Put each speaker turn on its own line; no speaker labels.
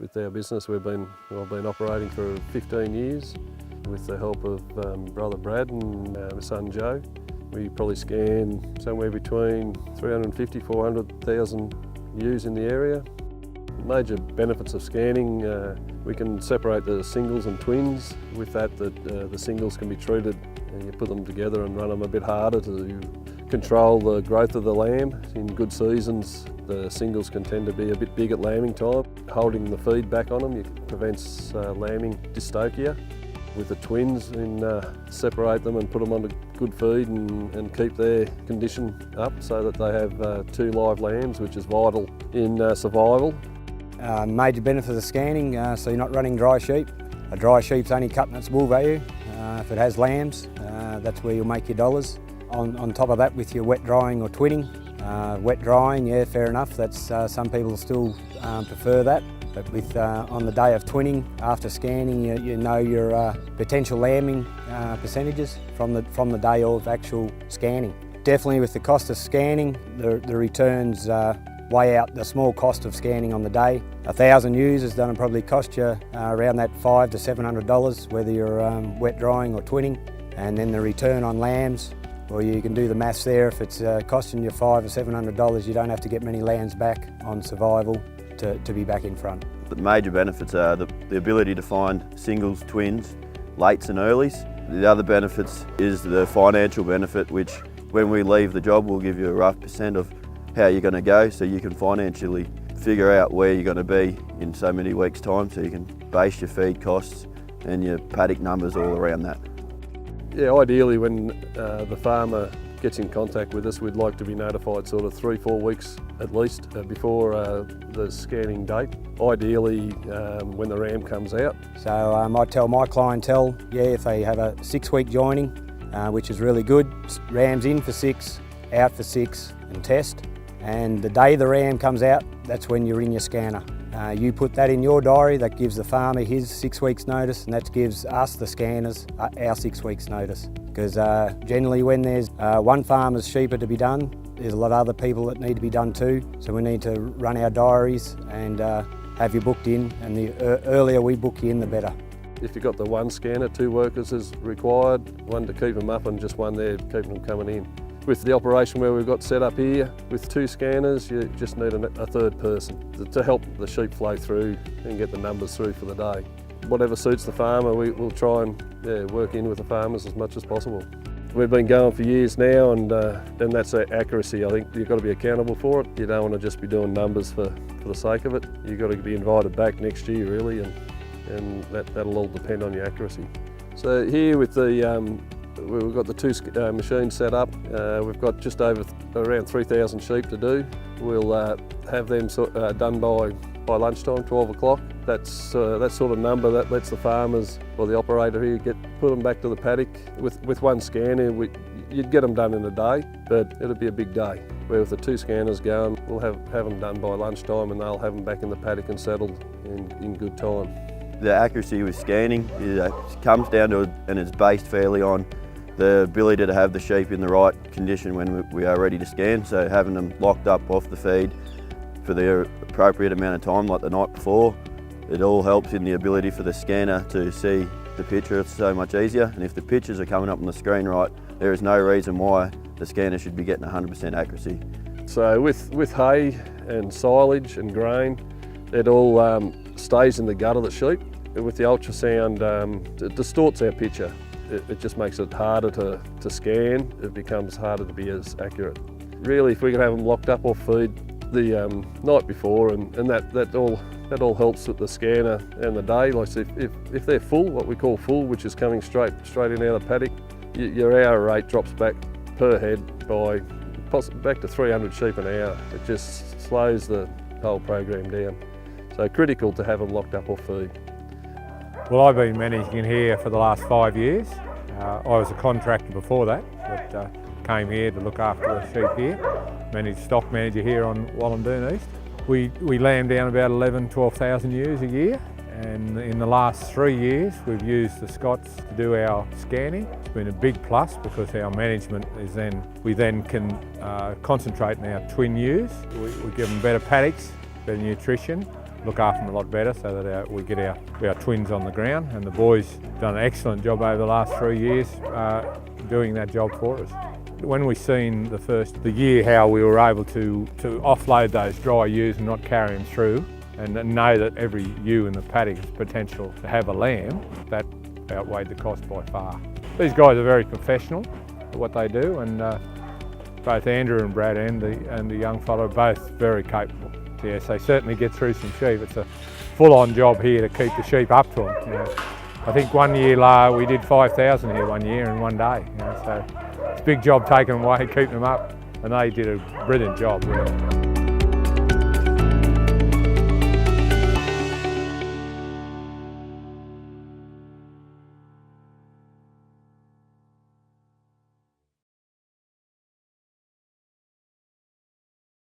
with our business. I've been operating for 15 years with the help of brother Brad and my son Joe. We probably scan somewhere between 350,000 to 400,000 ewes in the area. Major benefits of scanning, we can separate the singles and twins. With that, the singles can be treated and you put them together and run them a bit harder to control the growth of the lamb. In good seasons, the singles can tend to be a bit big at lambing time. Holding the feed back on them prevents lambing dystocia. With the twins, separate them and put them on a good feed and keep their condition up so that they have 2 live lambs, which is vital in survival.
Major benefit of scanning, so you're not running dry sheep. A dry sheep's only cutting its wool value. If it has lambs, that's where you'll make your dollars. On top of that, with your wet drying or twinning. Wet drying, yeah, fair enough. That's some people still prefer that. But with on the day of twinning, after scanning, you know your potential lambing percentages from the day of actual scanning. Definitely with the cost of scanning, the returns weigh out the small cost of scanning on the day. 1,000 ewes is going to probably cost you around that $500 to $700, whether you're wet drying or twinning. And then the return on lambs, well, you can do the maths there. If it's costing you $500 or $700, you don't have to get many lambs back on survival to be back in front.
The major benefits are the ability to find singles, twins, lates and earlies. The other benefits is the financial benefit, which when we leave the job, we'll give you a rough percent of how you're going to go, so you can financially figure out where you're going to be in so many weeks' time, so you can base your feed costs and your paddock numbers all around that.
Yeah, ideally when the farmer gets in contact with us, we'd like to be notified sort of 3-4 weeks at least before the scanning date. Ideally when the ram comes out.
So I tell my clientele, yeah, if they have a 6-week joining, which is really good, rams in for 6, out for 6 and test. And the day the ram comes out, that's when you're in your scanner. You put that in your diary, that gives the farmer his 6 weeks notice, and that gives us, the scanners, our 6 weeks notice. Because generally when there's one farmer's sheep are to be done, there's a lot of other people that need to be done too. So we need to run our diaries and have you booked in, and the earlier we book you in, the better.
If you've got the one scanner, 2 workers is required, one to keep them up and just one there keeping them coming in. With the operation where we've got set up here, with 2 scanners, you just need a third person to help the sheep flow through and get the numbers through for the day. Whatever suits the farmer, we'll try and work in with the farmers as much as possible. We've been going for years now, and that's accuracy. I think you've got to be accountable for it. You don't want to just be doing numbers for the sake of it. You've got to be invited back next year really, and that'll all depend on your accuracy. So here with we've got the 2 machines set up. We've got just around 3,000 sheep to do. We'll have them done by lunchtime, 12 o'clock. That's that sort of number that lets the farmers or the operator here put them back to the paddock. With one scanner, you'd get them done in a day, but it'll be a big day. Where with the 2 scanners going, we'll have them done by lunchtime, and they'll have them back in the paddock and settled in good time.
The accuracy with scanning comes down to, and it's based fairly on, the ability to have the sheep in the right condition when we are ready to scan. So having them locked up off the feed for the appropriate amount of time, like the night before, it all helps in the ability for the scanner to see the picture. It's so much easier, and if the pictures are coming up on the screen right, there is no reason why the scanner should be getting 100% accuracy. So
with hay and silage and grain, it all stays in the gut of the sheep. With the ultrasound, it distorts our picture. It just makes it harder to scan. It becomes harder to be as accurate. Really, if we can have them locked up off feed the night before, and that all helps with the scanner and the day. Like if they're full, what we call full, which is coming straight in out of the paddock, your hour rate drops back per head by back to 300 sheep an hour. It just slows the whole program down. So critical to have them locked up off feed.
Well, I've been managing here for the last 5 years. I was a contractor before that, but came here to look after the sheep here. Managed stock manager here on Wallandoon East. We lamb down about 12,000 ewes a year, and in the last 3 years we've used the Scots to do our scanning. It's been a big plus because our management is we then can concentrate on our twin ewes. We give them better paddocks, better nutrition, look after them a lot better so that we get our twins on the ground, and the boys done an excellent job over the last 3 years doing that job for us. When we seen the year how we were able to offload those dry ewes and not carry them through, and know that every ewe in the paddock has potential to have a lamb, that outweighed the cost by far. These guys are very professional at what they do, and both Andrew and Brad and the young fellow are both very capable. Yes, they certainly get through some sheep. It's a full-on job here to keep the sheep up to them. You know. I think one year we did 5,000 here one year in one day. You know, so it's a big job taking them away, keeping them up, and they did a brilliant job. Really.